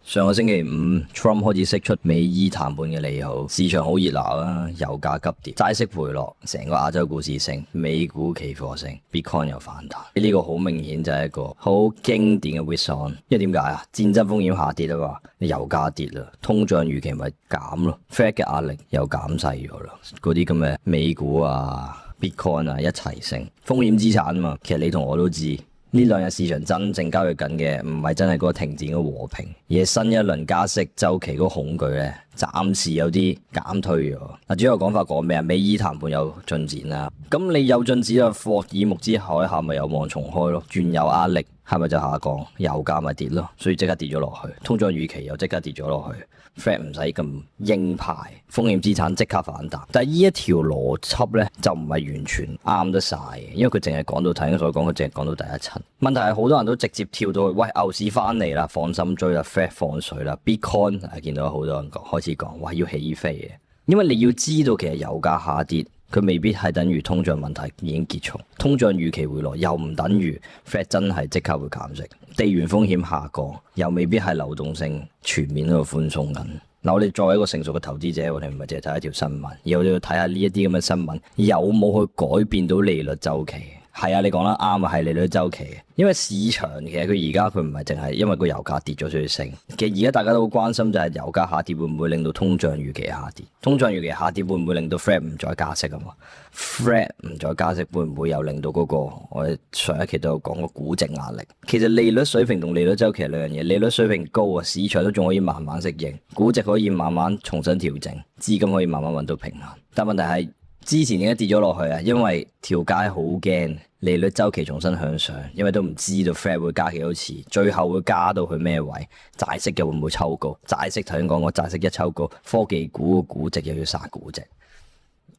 上個星期五 Trump 開始釋出美伊談判嘅利好，市場好熱鬧啦，油價急跌，債息回落，成個亞洲股市升，美股期貨升 ，Bitcoin 又反彈。呢個好明顯就係一個好經典嘅 risk on，因為點解啊？戰爭風險下跌啊嘛，你油價跌啦，通脹預期咪減咯 ，Fed 嘅壓力又減細咗啦，嗰啲咁嘅美股啊、Bitcoin 啊一齊升，風險資產啊嘛，其實你同我都知。呢兩日市場真正交易緊嘅唔係真係嗰個停戰嘅和平，而係新一輪加息週期嗰個恐懼咧，暫時有啲減退咗。嗱，主要講法講咩啊？美伊談判有進展啦，咁你有進展啊，霍爾木茲海峽咪有望重開咯，原油壓力係咪就下降，油價咪跌咯，所以即刻跌咗落去，通脹預期又即刻跌咗落去。Fed 唔使咁鷹派，風險資產即刻反彈。但係呢一條邏輯咧就唔係完全啱得晒嘅，因為佢淨係講到睇所講，佢淨係講到第一層。問題係好多人都直接跳到去，喂，牛市翻嚟啦，放心追啦 ，Fed 放水啦 ，Bitcoin 見到好多人開始講，哇要起飛嘅。因為你要知道其實油價下跌，佢未必係等於通脹問題已經結束，通脹預期回落又唔等於 Fed 真係即刻會減息，地緣風險下降又未必係流動性全面喺度寬鬆緊。嗱，我哋作為一個成熟嘅投資者，我哋唔係淨係睇一條新聞，而我哋要睇下呢一啲咁嘅新聞有冇去改變到利率週期。係啊，你講得啱啊，係利率週期。因為市場其實佢而家佢唔係淨係因為個油價跌咗所以升，其實而家大家都好關心就係油價下跌會唔會令到通脹預期下跌？通脹預期下跌會唔會令到 Fed 唔再加息啊嘛？Fed 唔再加息會唔會又令到嗰個我哋上一期都有講過估值壓力？其實利率水平同利率週期係兩樣嘢，利率水平高啊，市場都仲可以慢慢適應，估值可以慢慢重新調整，資金可以慢慢揾到平衡。但問題係之前點解跌咗落去啊？因為條街好驚利率週期重新向上，因為都唔知道 Fed 會加幾多次，最後會加到去咩位，債息又會唔會抽高？債息頭先講過，債息一抽高，科技股嘅估值又要殺估值。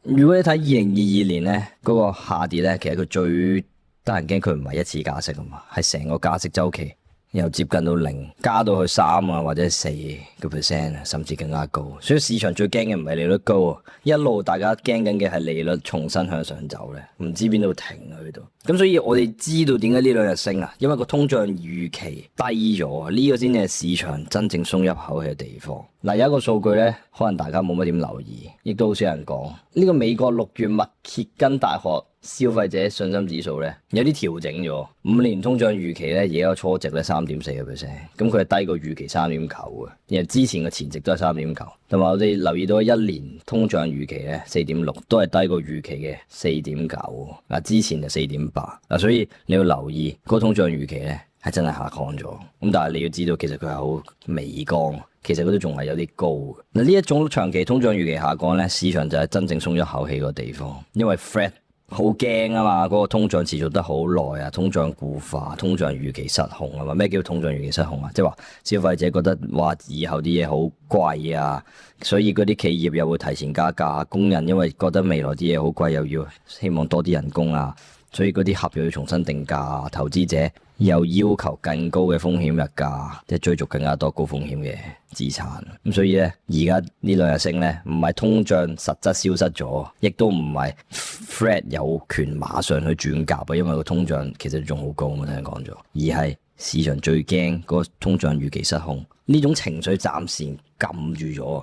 如果你睇2022年咧嗰個下跌咧，其實佢最得人驚佢唔係一次加息啊嘛，係成個加息週期。又接近到0，加到去3啊或者4%，甚至更加高。所以市場最驚嘅唔係利率高啊，一路大家驚緊嘅係利率重新向上走咧，唔知邊度停啊去到。咁所以我哋知道點解呢兩日升啊，因為個通脹預期低咗，呢個先係市場真正鬆一口氣嘅地方。嗱，有一個數據咧，可能大家冇乜點留意，亦都好少人講。呢個美國6月密歇根大學消費者信心指數咧有啲調整咗，5年通脹預期咧而家個初值咧3.4%，咁佢係低過預期3.9嘅，然後之前嘅前值都係3.9，同埋我哋留意到1年通脹預期咧4.6，都係低過預期嘅4.9，嗱之前就4.8，嗱所以你要留意嗰個通脹預期咧係真係下降咗，咁但係你要知道其實佢係好微降。其實佢都仲係有啲高嘅。嗱，呢一種長期通脹預期下降咧，市場就係真正鬆咗口氣個地方，因為 Fed 好驚啊嘛，嗰個通脹持續得好耐啊，通脹固化、通脹預期失控啊嘛。咩叫通脹預期失控啊？即係話消費者覺得哇，以後啲嘢好貴啊，所以嗰啲企業又會提前加價，工人因為覺得未來啲嘢好貴，又要希望多啲人工啊，所以嗰啲合約要重新定價，投資者又要求更高嘅風險溢價，即係追逐更加多高風險嘅資產。咁所以咧，而家呢兩日升咧，唔係通脹實質消失咗，亦都唔係 Fed 有權馬上去轉鴿啊，因為個通脹其實仲好高，我聽講咗，而係市場最驚嗰個通脹預期失控，呢種情緒暫時撳住咗。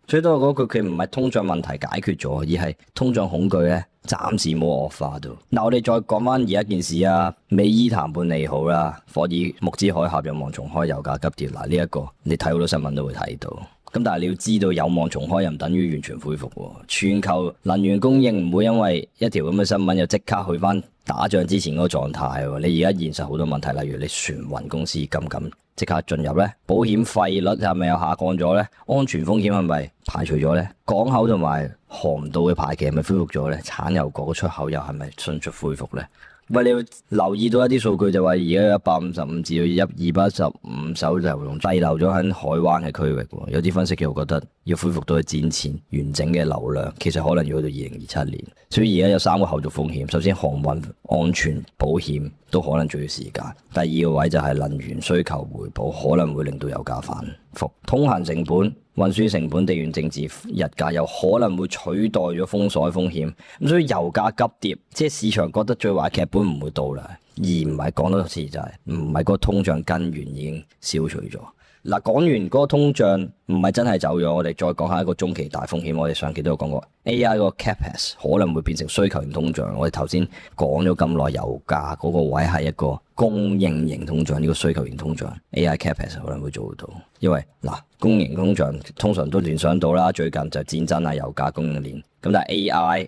最多嗰句佢唔係通脹問題解決咗，而係通脹恐懼咧暫時冇惡化到。嗱，我哋再講翻而家件事啊，美伊談判利好啦，霍爾木茲海峽有望重開，油價急跌。嗱，呢一個你睇好多新聞都會睇到。咁但係你要知道有望重開又唔等於完全恢復喎。全球能源供應唔會因為一條咁嘅新聞又即刻去翻打仗之前嗰個狀態喎。你而家現實好多問題，例如你船運公司敢唔敢即刻進入呢？保險費率係咪又下降咗呢？安全風險係咪排除咗呢？港口同埋航道嘅排期係咪恢復咗呢？產油國出口又係咪迅速恢復呢？喂，你要留意到一啲數據就話而家155至215艘油輪滯留咗喺海灣嘅區域喎，有啲分析又覺得要恢復到去戰前完整嘅流量，其實可能要去到2027年。所以而家有3個後續風險，首先航運安全保險都可能需要時間，第二個位就係能源需求回報可能會令到油價反覆，通行成本、運輸成本、地緣政治、日價有可能會取代咗封鎖風險，咁所以油價急跌，即係市場覺得最壞劇本唔會到啦，而唔係講多次就係唔係個通脹根源已經消除咗。嗱，講完嗰個通脹唔係真係走咗，我哋再講下一個中期大風險。我哋上期都有講過 AI 個 CapEx 可能會變成需求型通脹。我哋頭先講咗咁耐，油價嗰個位係一個供應型通脹，呢個需求型通脹 AI CapEx 可能會做到。因為嗱，供應型通脹通常都聯想到啦，最近就戰爭啊、油價、供應鏈。咁但係 AI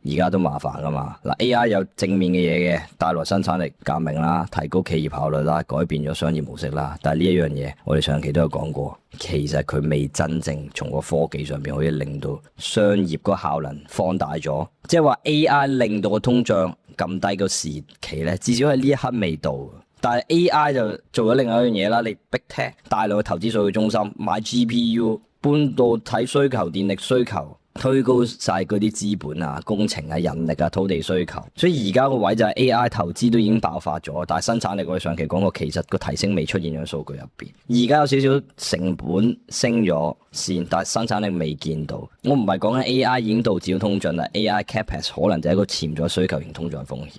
而家都麻煩噶嘛。嗱，AI 有正面嘅嘢嘅，帶來生產力革命啦，提高企業效率啦，改變咗商業模式啦。但係呢一樣嘢，我哋上期都有講過，其實佢未真正從個科技上邊可以令到商業個效能放大咗。即係話 AI 令到個通脹咁低個時期咧，至少喺呢一刻未到。但係 AI 就做咗另外一樣嘢啦，你 Big Tech 帶來投資數據中心買 GPU，半導體需求、電力需求。推高晒嗰啲資本啊、工程啊、人力啊、土地需求，所以而家個位就係 AI 投資都已經爆發咗，但係生產力我哋上期講過，其實個提升未出現喺數據入邊。而家有少少成本升咗先，但係生產力未見到。我唔係講緊 AI 已經導致咗通脹，但係 AI CapEx 可能就係一個潛在需求型通脹風險。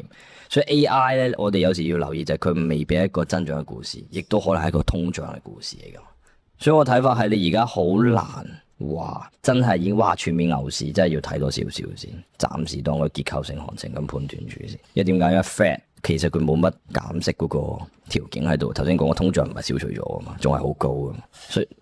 所以 AI 咧，我哋有時要留意就係佢未必係一個增長嘅故事，亦都可能係一個通脹嘅故事嚟㗎。所以我睇法係你而家好難。哇！真係已經全面牛市，真係要睇多少少先。暫時當個結構性行情咁判斷住先。因為點解？因為 Fed 其實佢冇乜減息嗰個條件喺度。頭先講個通脹唔係消除咗啊嘛，仲係好高啊。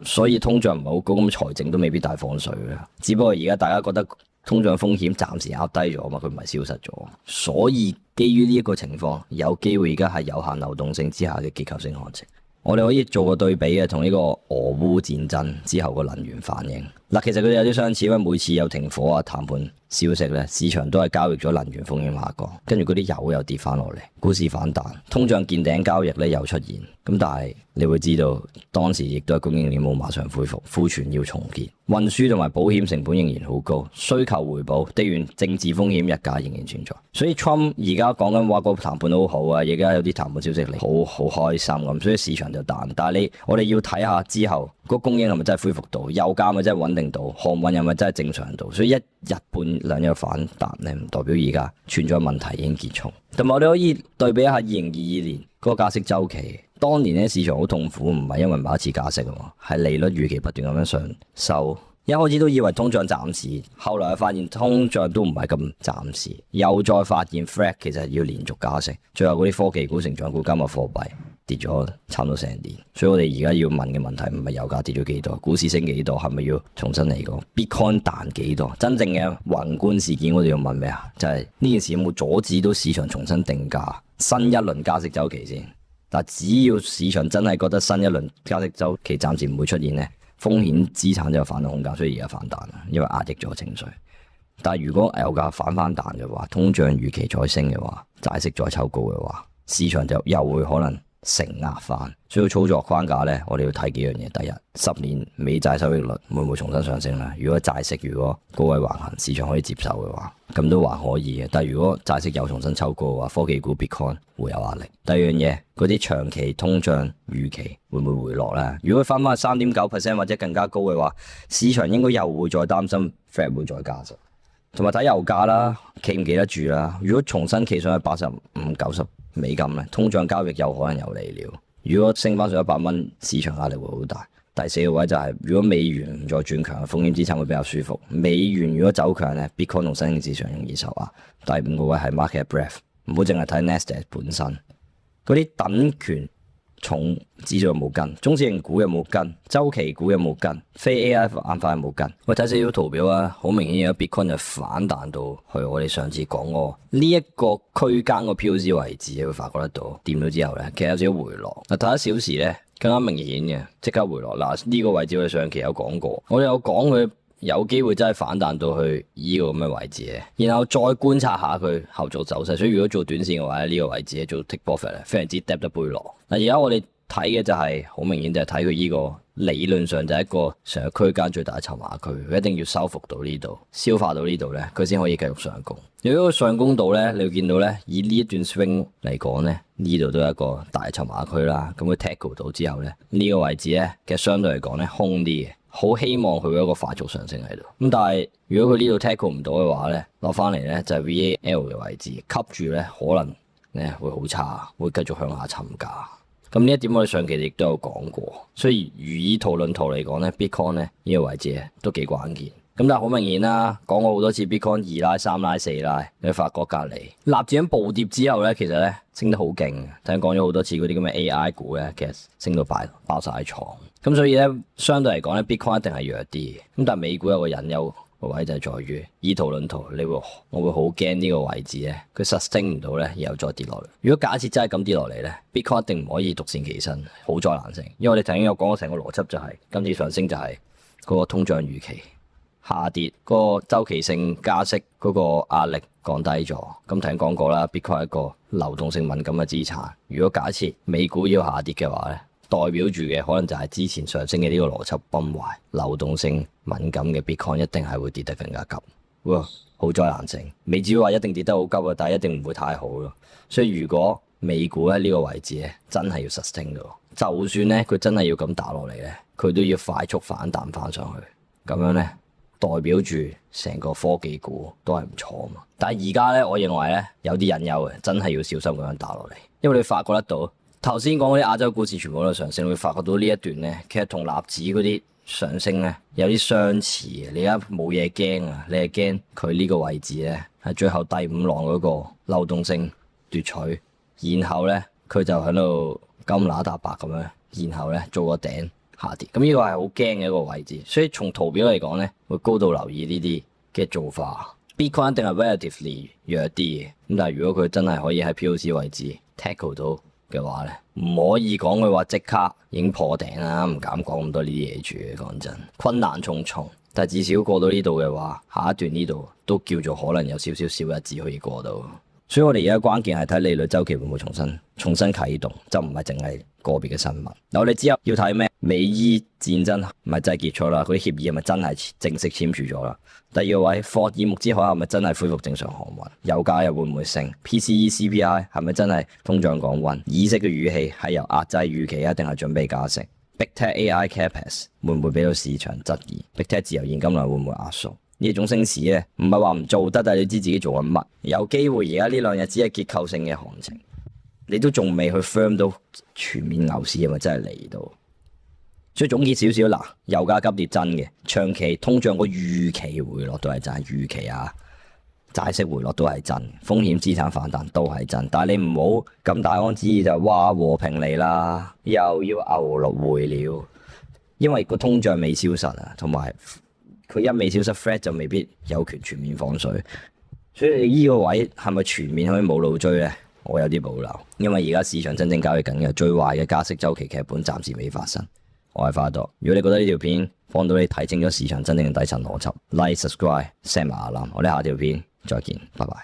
所以通脹唔係好高，咁財政都未必大放水嘅。只不過而家大家覺得通脹風險暫時壓低咗啊嘛，佢唔係消失咗。所以基於呢一個情況，有機會而家係有限流動性之下嘅結構性行情。我哋可以做個對比嘅，同呢個俄烏戰爭之後個能源反應。嗱，其實佢哋有啲相似，因為每次有停火啊、談判消息咧，市場都係交易咗能源風險下降，跟住嗰啲油又跌翻落嚟，股市反彈，通脹見頂交易咧又出現。咁但係你會知道，當時亦都係供應鏈冇馬上恢復，庫存要重建，運輸同埋保險成本仍然好高，需求回報、地緣政治風險日價仍然存在。所以 Trump 而家講緊話個談判都好好啊，而家有啲談判消息嚟，好開心咁，所以市場就彈。但係我哋要睇下之後個供應係咪真係恢復到，油價咪真係穩定到，航運又咪真係正常到。所以一日半兩日反彈咧，唔代表而家存在問題已經結束。同埋我哋可以對比一下2022年嗰個加息週期。當年咧市場好痛苦，唔係因為某一次加息啊，係利率預期不斷咁樣上收。一開始都以為通脹暫時，後來發現通脹都唔係咁暫時，又再發現 Fed 其實要連續加息。最後嗰啲科技股、成長股、加密貨幣跌咗差唔多成年。所以我哋而家要問嘅問題唔係油價跌咗幾多，股市升幾多，係咪要重新嚟過 Bitcoin 彈幾多？真正嘅宏觀事件我哋要問咩啊？就係呢件事有冇阻止到市場重新定價新一輪加息週期先？但只要市場真係覺得新一輪加息週期暫時唔會出現咧，風險資產就有反彈空間，所以而家反彈啦，因為壓抑咗情緒。但係如果油價反彈嘅話，通脹預期再升嘅話，債息再抽高嘅話，市場就又會可能承壓翻。所以操作框架咧，我哋要睇幾樣嘢。第一，10年美債收益率會唔會重新上升咧？如果債息如果高位橫行，市場可以接受嘅話，咁都還可以嘅。但係如果債息又重新抽高嘅話，科技股 Bitcoin 會有壓力。第二樣嘢，嗰啲長期通脹預期會唔會回落咧？如果翻翻3.9% 或者更加高嘅話，市場應該又會再擔心 Fed 會再加息。同埋睇油價啦，企唔企得住啦？如果重新企上去85、90美金咧，通脹交易有可能有嚟了。如果升翻上100蚊，市場壓力會好大。第四個位就係、如果美元唔再轉強，風險資產會比較舒服。美元如果走強咧，Bitcoin 同新興市場容易受壓。第五個位係 market breadth，唔好淨係睇 Nasdaq 本身，嗰啲等權重指數有冇跟，中小型股有冇跟，周期股有冇跟，非 AI 板塊有冇跟。我睇少少圖表啊，好明顯而家 Bitcoin 就反彈到去我哋上次講過呢一個區間個飄絲位置，你會發覺得到掂咗之後咧，其實有少少回落。嗱，睇一小時咧更加明顯嘅，即刻回落。嗱，呢個位置我哋上期有講過，我哋有講佢有機會真係反彈到去呢個咁嘅位置嘅，然後再觀察下佢後續走勢。所以如果做短線嘅話咧，呢個位置做 take profit 咧，非常之揼得背落。嗱，而家我哋睇嘅就係好明顯，就係睇佢呢個理論上就係一個成個區間最大嘅籌碼區，佢一定要收復到呢度，消化到呢度咧，佢先可以繼續上攻。如果佢上攻到咧，你會見到咧，以呢一段 swing 嚟講咧，呢度都係一個大籌碼區啦。咁佢 tackle 到之後咧，呢個位置咧，其實相對嚟講咧空啲嘅，好希望佢有一個快速上升喺度。咁但係如果佢呢度 tackle 唔到嘅話咧，落翻嚟咧就係 VAL 嘅位置，吸住咧可能咧會好差，會繼續向下沉價。咁呢一點我哋上期亦都有講過，所以如以圖論圖嚟講咧 ，Bitcoin 咧呢個位置咧都幾關鍵。咁但係好明顯啦，講過好多次 Bitcoin 2拉、3拉、4拉，你發覺隔離納指喺暴跌之後咧，其實咧升得好勁。頭先講咗好多次嗰啲咁嘅 AI 股咧，其實升到爆晒廠。咁所以咧，相對嚟講咧 Bitcoin 一定係弱啲。咁但係美股有個隱憂個位就係在於以圖論圖，我會好驚呢個位置咧，佢 sustain 唔到咧，然後再跌落嚟。如果假設真係咁跌落嚟咧 ，Bitcoin 一定唔可以獨善其身，好災難性。因為我哋頭先有講過成個邏輯就係今次上升就係嗰個通脹預期下跌，嗰個周期性加息嗰個壓力降低咗。咁頭先講過啦 ，Bitcoin 係一個流動性敏感嘅資產。如果假設美股要下跌嘅話咧，代表住嘅可能就係之前上升嘅呢個邏輯崩壞，流動性敏感嘅 Bitcoin 一定係會跌得更加急。哇，好災難性，未至於話一定跌得好急啊，但係一定唔會太好咯。所以如果美股喺呢個位置咧，真係要 sustain 到，就算咧佢真係要咁打落嚟咧，佢都要快速反彈翻上去，咁樣咧代表住成個科技股都係唔錯啊嘛。但係而家咧，我認為咧有啲隱憂嘅，真係要小心咁樣打落嚟，因為你發覺得到。頭先講嗰啲亞洲股市全部都上升，你會發覺到呢一段咧，其實同納指嗰啲上升咧有啲相似嘅。你而家冇嘢驚啊，你係驚佢呢個位置咧係最後第5浪嗰個流動性奪取，然後咧佢就喺度金乸搭白咁樣，然後咧做個頂下跌。咁呢個係好驚嘅一個位置，所以從圖表嚟講咧，會高度留意呢啲嘅做法。Bitcoin 一定係 relatively 弱啲嘅，咁但係如果佢真係可以喺 POC 位置 tackle 到嘅話咧，唔可以講佢話即刻已經破頂啦，唔敢講咁多呢啲嘢住嘅。講真，困難重重，但係至少過到呢度嘅話，下一段呢度都叫做可能有少少小日子可以過到。所以我哋而家關鍵係睇利率週期會唔會重新啟動，就唔係淨係個別嘅新聞。嗱，我哋之後要睇咩？美伊戰爭係咪真係結束啦？嗰啲協議係咪真係正式簽署咗啦？第二個位，霍爾木茲海峽係咪真係恢復正常航運？油價又會唔會升 ？PCE CPI 係咪真係通脹降溫？議息嘅語氣係由壓制預期啊，定係準備加息 ？Big Tech AI Capex 會唔會俾到市場質疑 ？Big Tech 自由現金流會唔會壓縮？呢種升市咧，唔係話唔做得，但係你知自己做緊乜？有機會而家呢兩日只係結構性嘅行情，你都仲未去 firm 到全面牛市係咪真係嚟到？所以總結少少嗱，油價急跌真嘅，長期通脹個預期回落都係真，預期啊，債息回落都係真，風險資產反彈都係真，但係你唔好咁大安旨意就話和平嚟啦，又要牛落回了，因為個通脹未消失啊，同埋佢一未消失 ，Fed 就未必有權全面放水，所以呢個位係咪全面可以冇路追咧？我有啲保留，因為而家市場真正交易緊嘅最壞嘅加息週期劇本暫時未發生。我係花多，如果你覺得呢條片幫到你睇清咗市場真正嘅底層邏輯，like subscribe set 埋 alarm，我哋下條片再見，拜拜。